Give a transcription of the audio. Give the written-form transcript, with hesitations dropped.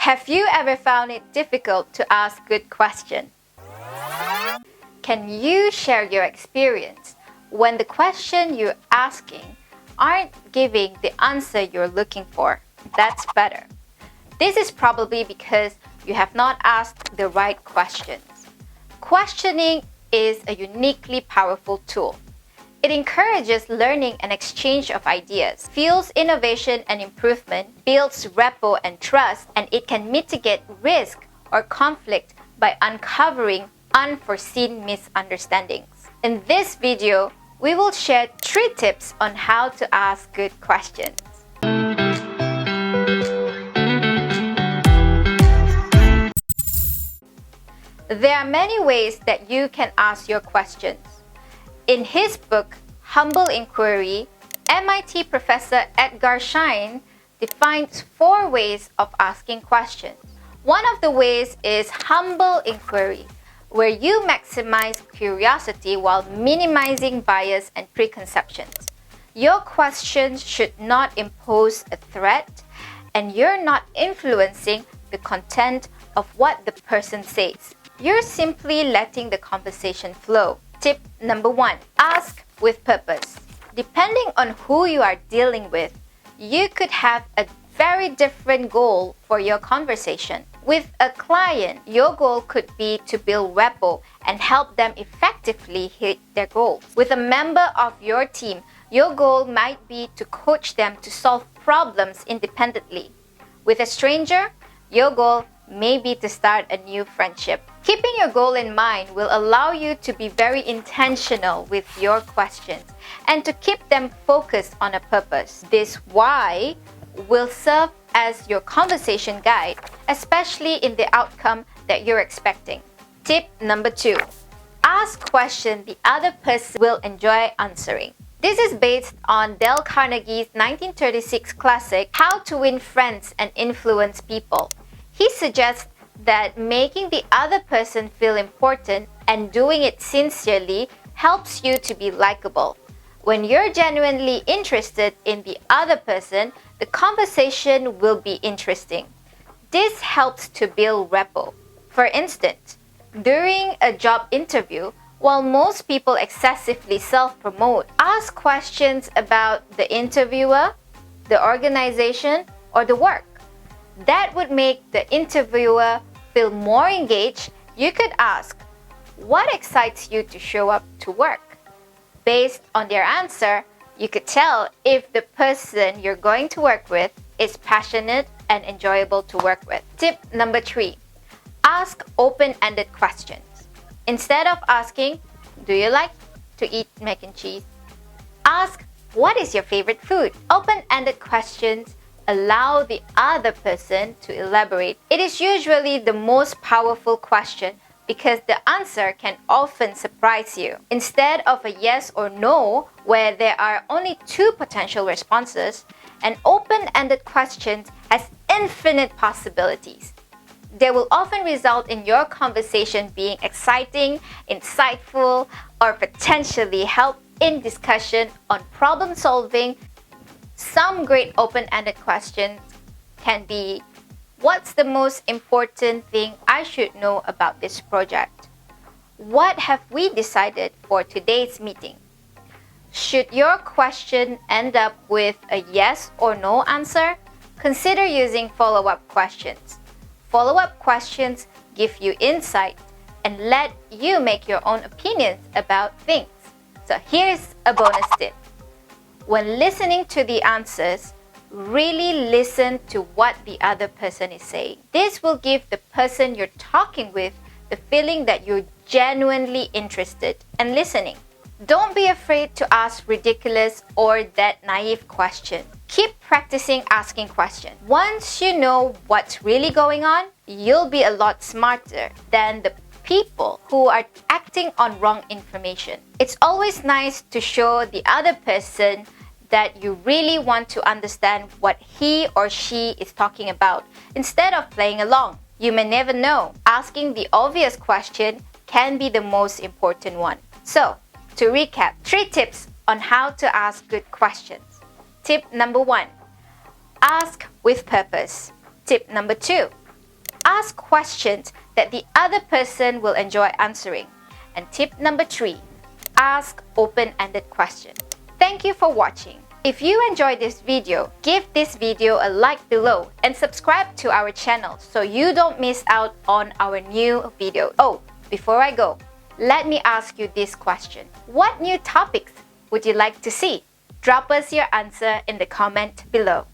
Have you ever found it difficult to ask good questions? Can you share your experience when the question you're asking aren't giving the answer you're looking for? That's better. This is probably because you have not asked the right questions. Questioning is a uniquely powerful tool. It encourages learning and exchange of ideas, fuels innovation and improvement, builds rapport and trust, and it can mitigate risk or conflict by uncovering unforeseen misunderstandings. In this video, we will share 3 tips on how to ask good questions. There are many ways that you can ask your questions. In his book, Humble Inquiry, MIT professor 𝗀𝗀𝗀𝗀𝗀 defines 4 ways of asking questions. One of the ways is humble inquiry, where you maximize curiosity while minimizing bias and preconceptions. Your questions should not impose a threat, and you're not influencing the content of what the person says. You're simply letting the conversation flow. Tip number 1, ask with purpose. Depending on who you are dealing with, you could have a very different goal for your conversation. With a client, your goal could be to build rapport and help them effectively hit their goals. With a member of your team, your goal might be to coach them to solve problems independently. With a stranger, your goal may be to start a new friendship. Keeping your goal in mind will allow you to be very intentional with your questions and to keep them focused on a purpose. This why will serve as your conversation guide, especially in the outcome that you're expecting. Tip number 2, ask questions the other person will enjoy answering. This is based on Dale Carnegie's 1936 classic, How to Win Friends and Influence People. He suggests that making the other person feel important and doing it sincerely helps you to be likable. When you're genuinely interested in the other person, the conversation will be interesting. This helps to build rapport. For instance, during a job interview, while most people excessively self-promote, ask questions about the interviewer, the organization, or the work. That would make the interviewer feel more engaged. You could ask, what excites you to show up to work? Based on their answer, you could tell if the person you're going to work with is passionate and enjoyable to work with. Tip number 3, ask open-ended questions. Instead of asking, do you like to eat mac and cheese? Ask, what is your favorite food? Open-ended questions allow the other person to elaborate. It is usually the most powerful question because the answer can often surprise you. Instead of a yes or no, where there are only 2 potential responses, an open-ended question has infinite possibilities. They will often result in your conversation being exciting, insightful, or potentially help in discussion on problem solving. Some great open-ended questions can be, what's the most important thing I should know about this project? What have we decided for today's meeting? Should your question end up with a yes or no answer, consider using follow-up questions. Follow-up questions give you insight and let you make your own opinions about things. So here's a bonus tip. When listening to the answers, really listen to what the other person is saying. This will give the person you're talking with the feeling that you're genuinely interested and listening. Don't be afraid to ask ridiculous or that naive questions. Keep practicing asking questions. Once you know what's really going on, you'll be a lot smarter than the people who are acting on wrong information. It's always nice to show the other person that you really want to understand what he or she is talking about instead of playing along. You may never know. Asking the obvious question can be the most important one. So, to recap, 3 tips on how to ask good questions. Tip number 1, ask with purpose. Tip number 2, ask questions that the other person will enjoy answering. And tip number 3, ask open-ended questions. Thank you for watching. If you enjoyed this video, give this video a like below and subscribe to our channel so you don't miss out on our new videos. Oh, before I go, let me ask you this question. What new topics would you like to see? Drop us your answer in the comment below.